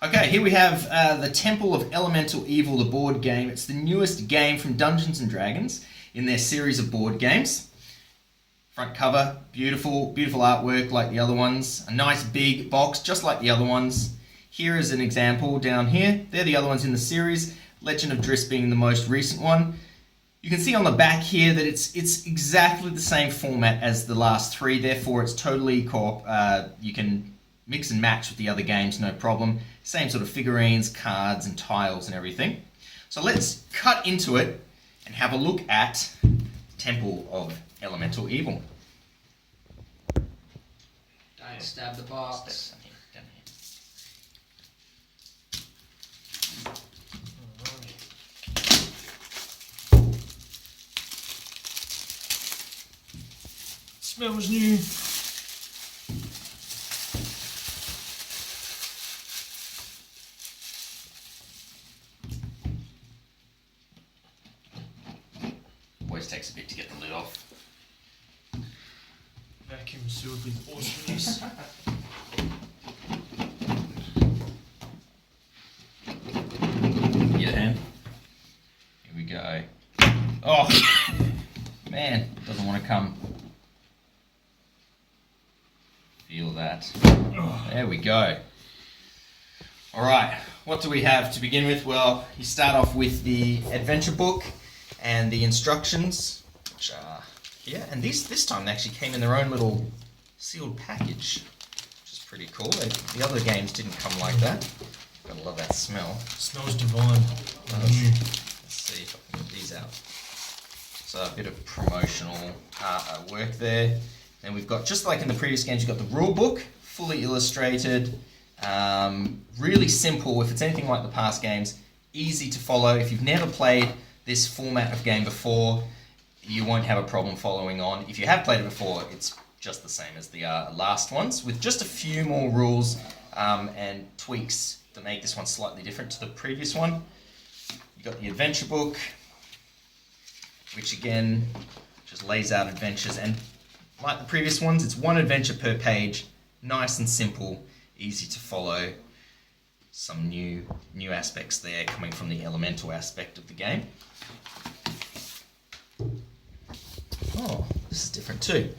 Okay, here we have the Temple of Elemental Evil, the board game. It's the newest game from Dungeons & Dragons in their series of board games. Front cover, beautiful, beautiful artwork like the other ones. A nice big box, just like the other ones. Here is an example down here. They're the other ones in the series. Legend of Driss being the most recent one. You can see on the back here that it's exactly the same format as the last three, therefore it's totally co-op. You can mix and match with the other games, no problem. Same sort of figurines, cards and tiles and everything. So let's cut into it and have a look at Temple of Elemental Evil. Don't stab the box. Down here. Smells new. Always takes a bit to get the lid off. Vacuum sealed with awesomeness. Get a hand. Here we go. Oh, man, doesn't want to come. Feel that. There we go. All right, what do we have to begin with? Well, you start off with the adventure book and the instructions, which are here. And this time they actually came in their own little sealed package, which is pretty cool. The other games didn't come like that. Gotta love that smell. Smells divine. New. Let's see if I can get these out. So a bit of promotional work there. Then we've got, just like in the previous games, you've got the rule book, fully illustrated, really simple. If it's anything like the past games, easy to follow. If you've never played this format of game before, you won't have a problem following on. If you have played it before, it's just the same as the last ones, with just a few more rules and tweaks to make this one slightly different to the previous one. You've got the adventure book, which again just lays out adventures, and like the previous ones, it's one adventure per page, nice and simple, easy to follow. Some new aspects there coming from the elemental aspect of the game. Oh, this is different too.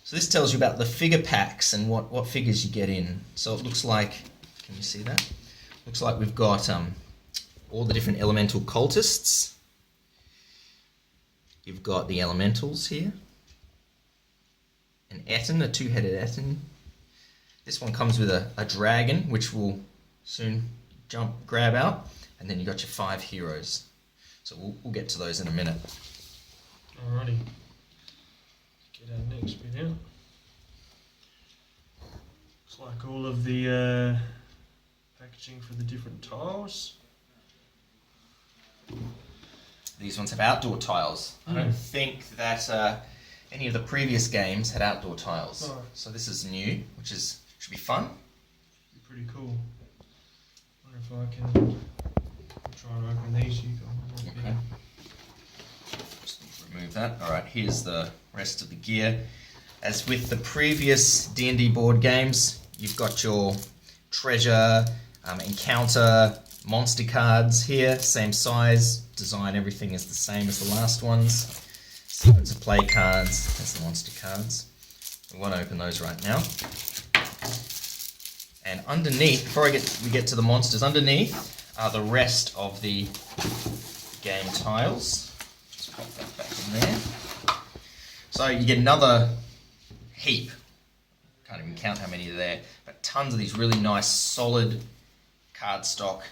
So this tells you about the figure packs and what figures you get in. So it looks like, can you see that? Looks like we've got all the different elemental cultists. You've got the elementals here. An Etten, a two-headed Etten. This one comes with a dragon, which will soon grab out. And then you've got your 5 heroes. So we'll get to those in a minute. Alrighty. Get our next bit out. Looks like all of the packaging for the different tiles. These ones have outdoor tiles. I don't think that any of the previous games had outdoor tiles. No. So this is new, which should be fun. Be pretty cool. Wonder if I can try and open these. You go. Okay. Just remove that. Alright, here's the rest of the gear. As with the previous D&D board games, you've got your treasure, encounter, monster cards here, same size, design, everything is the same as the last ones. Sequence of play cards, that's the monster cards. We won't open those right now. And underneath, before we get to the monsters, underneath are the rest of the game tiles. Just pop that back in there. So you get another heap. Can't even count how many are there, but tons of these really nice, solid card stock.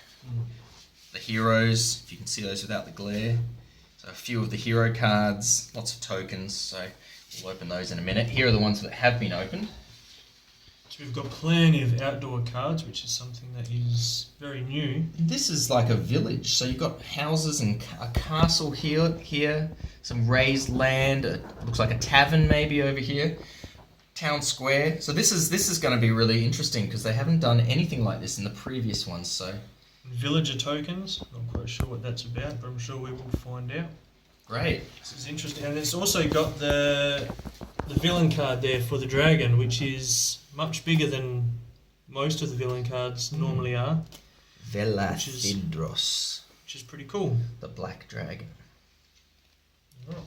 The heroes, if you can see those without the glare. So a few of the hero cards, lots of tokens, so we'll open those in a minute. Here are the ones that have been opened. So we've got plenty of outdoor cards, which is something that is very new. This is like a village, so you've got houses and a castle here, some raised land, looks like a tavern maybe over here, town square. So this is going to be really interesting because they haven't done anything like this in the previous ones. So villager tokens, not quite sure what that's about, but I'm sure we will find out. great. This is interesting, and it's also got the villain card there for the dragon, which is much bigger than most of the villain cards normally are. Velathidros, which is pretty cool. the black dragon. Oh.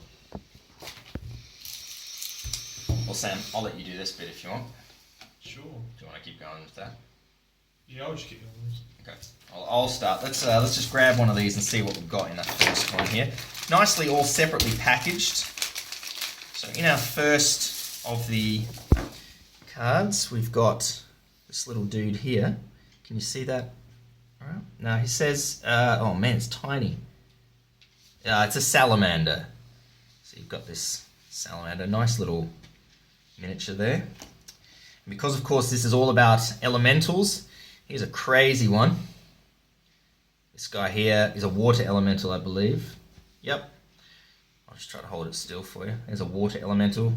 Well, Sam, I'll let you do this bit if you want. Sure. Do you want to keep going with that? Yeah, I'll just get you on this. Okay, I'll start. Let's just grab one of these and see what we've got in that first one here. Nicely all separately packaged. So in our first of the cards, we've got this little dude here. Can you see that? All right. Now he says, oh man, it's tiny. It's a salamander. So you've got this salamander, nice little miniature there. And because of course this is all about elementals, here's a crazy one. This guy here is a water elemental, I believe. Yep. I'll just try to hold it still for you. There's a water elemental.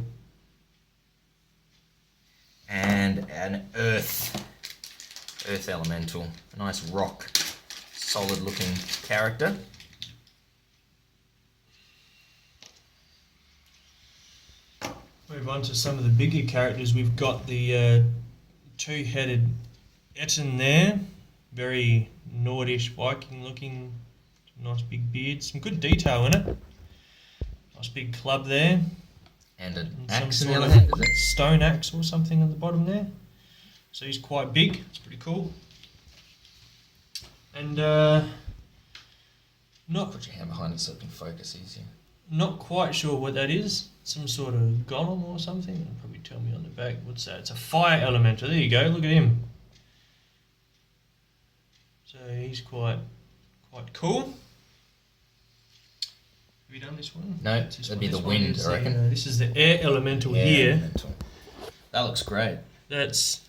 And an earth elemental. A nice rock, solid looking character. Move on to some of the bigger characters. We've got the two-headed Etten there. Very Nordish Viking looking. Nice big beard. Some good detail in it. Nice big club there. And an And axe some in the sort other of hand, is it? stone axe or something at the bottom there. So he's quite big. It's pretty cool. And not Put your hand behind it so it can focus easier. not quite sure what that is. Some sort of golem or something. It'll probably tell me on the back. What's that? It's a fire elemental. There you go. Look at him. So he's quite cool. Have you done this one? No, This that'd one- be this the one wind, is I the, reckon. this is the air elemental Yeah, here. elemental. That looks great. That's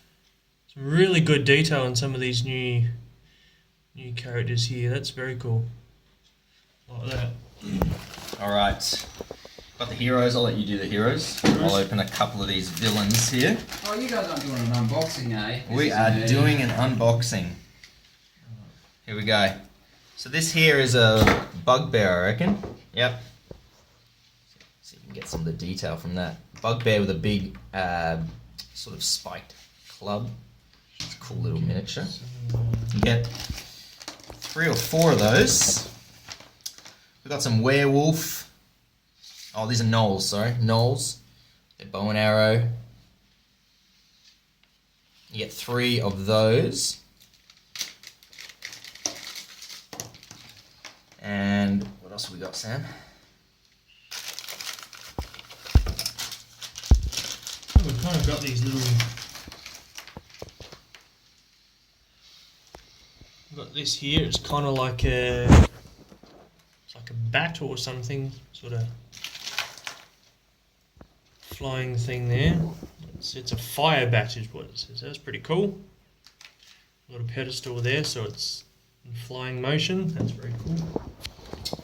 some really good detail on some of these new characters here. That's very cool. Like that. All right. Got the heroes. I'll let you do the heroes. I'll open a couple of these villains here. Oh, you guys aren't doing an unboxing, eh? We are doing an unboxing. Here we go. So this here is a bugbear, I reckon. Yep. See if you can get some of the detail from that. Bugbear with a big sort of spiked club. It's a cool little miniature. You get 3 or 4 of those. We've got some werewolf. Oh, these are gnolls, sorry. Gnolls. They're bow and arrow. You get 3 of those. And what else have we got, Sam? We've kind of got these little. We've got this here. It's kind of like a. It's like a bat or something, sort of flying thing there. It's a fire bat, is what it says. That's pretty cool. Got a pedestal there, so it's in flying motion. That's very cool.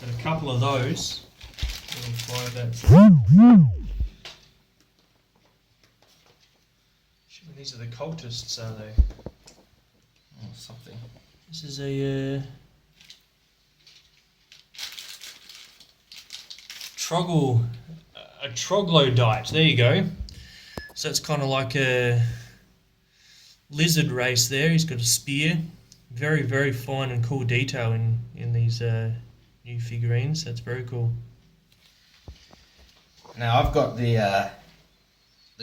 And a couple of those little fire bats. These are the cultists, are they? Oh, something. This is a troglodyte. There you go. So it's kind of like a lizard race there. He's got a spear. Very, very fine and cool detail in these new figurines. That's very cool. Now I've got the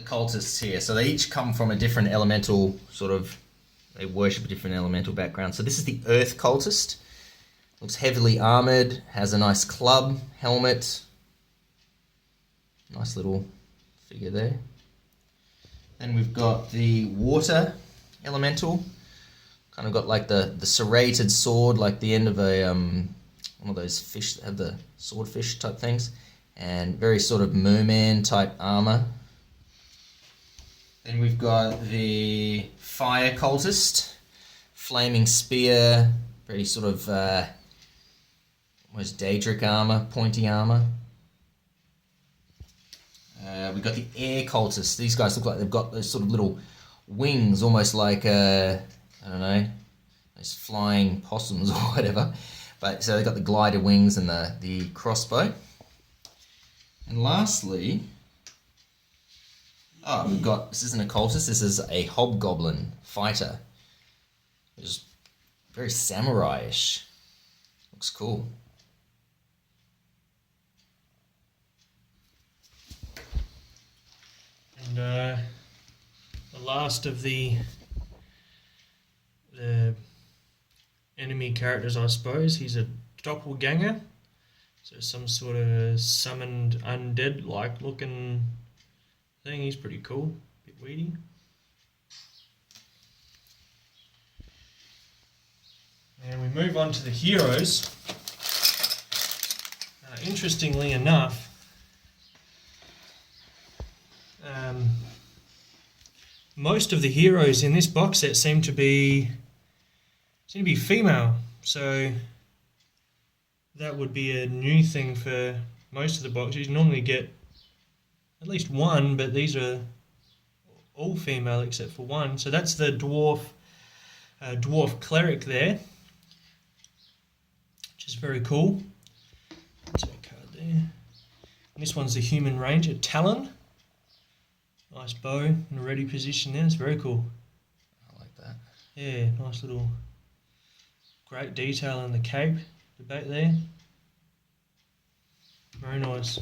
cultists here. So they each come from a different elemental sort of. They worship a different elemental background. So this is the Earth cultist. Looks heavily armored. Has a nice club, helmet. Nice little figure there. Then we've got the Water elemental. Kind of got like the serrated sword, like the end of a one of those fish that have the swordfish type things, and very sort of merman type armor. Then we've got the Fire cultist, flaming spear, very sort of almost Daedric armor, pointy armor. We've got the Air cultists. These guys look like they've got those sort of little wings, almost like I don't know, those flying possums or whatever. But so they've got the glider wings and the crossbow. And lastly, we've got, this isn't a cultist, this is a hobgoblin fighter. It's very samurai-ish. Looks cool. And the last of the enemy characters, I suppose, he's a doppelganger. So some sort of summoned undead-like looking thing. He's pretty cool. Bit weedy. And we move on to the heroes. Interestingly enough, most of the heroes in this box set seem to be female. So that would be a new thing for most of the boxes. You normally get at least one, but these are all female except for one. So that's the dwarf cleric there, which is very cool. That's our card there. And this one's the human ranger, Talon. Nice bow in a ready position there. It's very cool. I like that. Yeah, nice little, great detail in the cape, the back there. Very nice.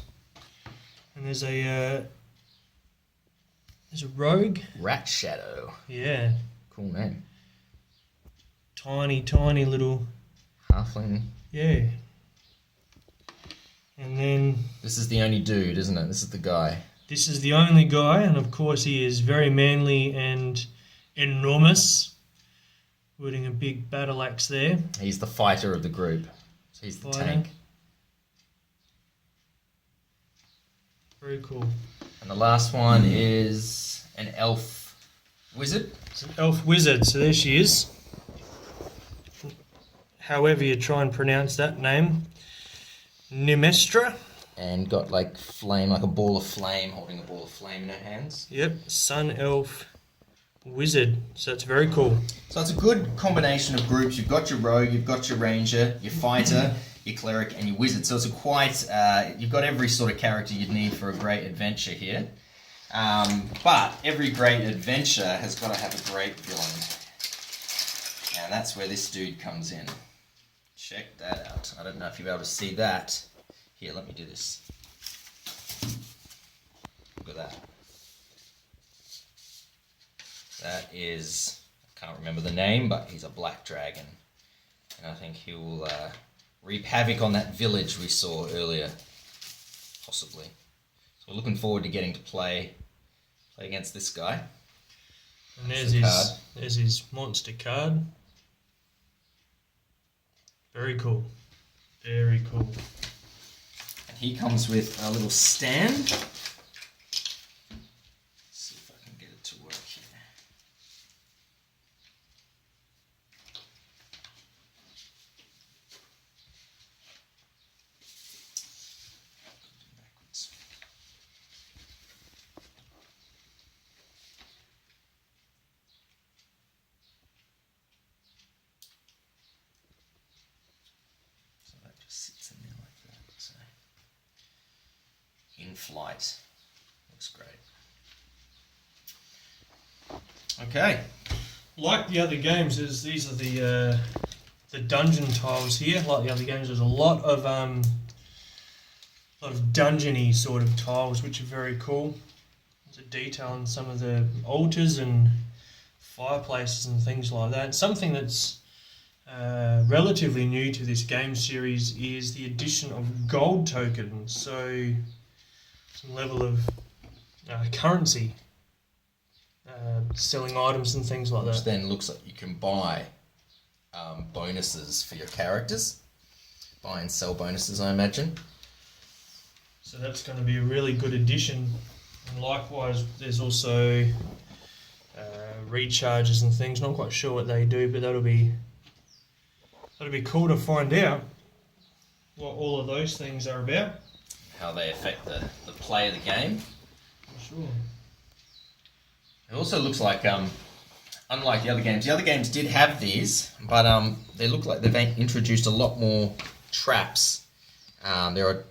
And there's a rogue. Rat Shadow. Yeah. Cool name. Tiny little. Halfling. Yeah. And then This is the only dude, isn't it? This is the guy. this is the only guy, and of course he is very manly and enormous, wielding a big battle axe there. He's the fighter of the group. So he's the Fighter. tank. Very cool. And the last one is an elf wizard. It's an elf wizard, so there she is. However you try and pronounce that name. Nemestra. And got like flame, like a ball of flame, holding a ball of flame in her hands. Yep, sun elf wizard. So it's very cool. So it's a good combination of groups. You've got your rogue, you've got your ranger, your fighter, your cleric, and your wizard. So it's a quite, you've got every sort of character you'd need for a great adventure here. But every great adventure has got to have a great villain. And that's where this dude comes in. Check that out. I don't know if you'll be able to see that. Here, let me do this. Look at that. That is, I can't remember the name, but he's a black dragon. And I think he will reap havoc on that village we saw earlier. Possibly. So we're looking forward to getting to play against this guy. And That's the card. there's his monster card. Very cool. Very cool. And he comes with a little stand. Let's see if I can get it to work here. Backwards. So that just sits in there like that. So in flight. Looks great. Okay. Like the other games, these are the dungeon tiles here. Like the other games, there's a lot of dungeony sort of tiles, which are very cool. There's a detail in some of the altars and fireplaces and things like that. Something that's relatively new to this game series is the addition of gold tokens. So some level of currency, selling items and things like Which that. then looks like you can buy bonuses for your characters. Buy and sell bonuses, I imagine. So that's going to be a really good addition. And likewise, there's also recharges and things. Not quite sure what they do, but that'll be cool to find out what all of those things are about. How they affect the play of the game. For sure. It also looks like, unlike the other games did have these, but they look like they've introduced a lot more traps. There are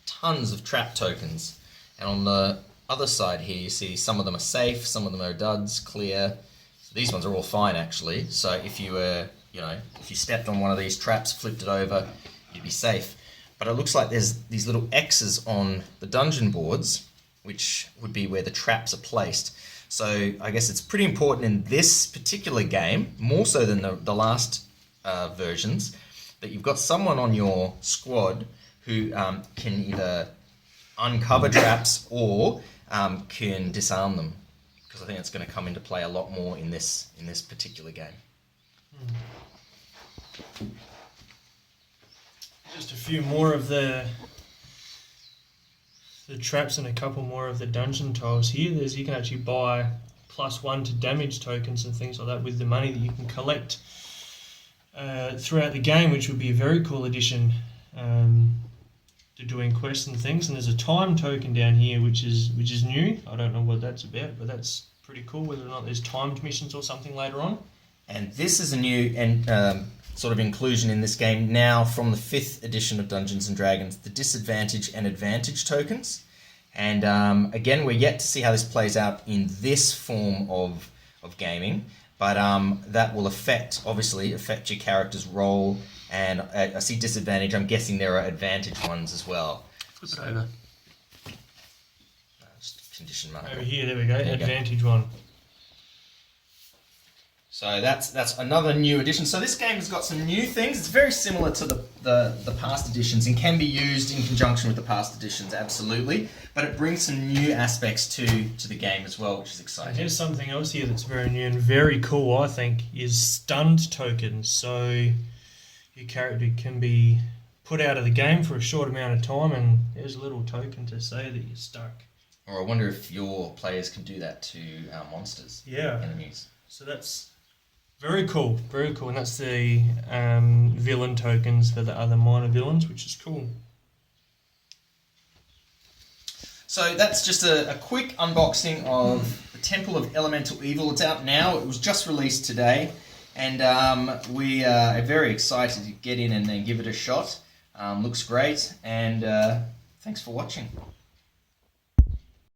tons of trap tokens, and on the other side here you see some of them are safe, some of them are duds, clear. So these ones are all fine actually, so if you were you know, if you stepped on one of these traps, flipped it over, you'd be safe. But it looks like there's these little X's on the dungeon boards, which would be where the traps are placed. So I guess it's pretty important in this particular game, more so than the last versions, that you've got someone on your squad who can either uncover traps or can disarm them, because I think it's going to come into play a lot more in this particular game. Just a few more of the traps and a couple more of the dungeon tiles here. You can actually buy +1 to damage tokens and things like that with the money that you can collect throughout the game, which would be a very cool addition to doing quests and things. And there's a time token down here which is new. I don't know what that's about, but that's pretty cool, whether or not there's timed missions or something later on. And this is a new sort of inclusion in this game now from the 5th edition of Dungeons & Dragons, the disadvantage and advantage tokens. And again, we're yet to see how this plays out in this form of gaming, but that will obviously affect your character's role. And I see disadvantage. I'm guessing there are advantage ones as well. Flip it over. Just condition mark. Over here, there we go, There you go. advantage one. So that's another new addition. So this game has got some new things. It's very similar to the past editions and can be used in conjunction with the past editions, absolutely. But it brings some new aspects to the game as well, which is And exciting. here's something else here that's very new and very cool, I think, is stunned tokens. So your character can be put out of the game for a short amount of time, and there's a little token to say that you're stuck. Or I wonder if your players can do that to monsters, Yeah. enemies. So that's very cool, very cool. And that's the villain tokens for the other minor villains, which is cool. So that's just a quick unboxing of the Temple of Elemental Evil. It's out now. It was just released today. And we are very excited to get in and then give it a shot. Looks great. And thanks for watching.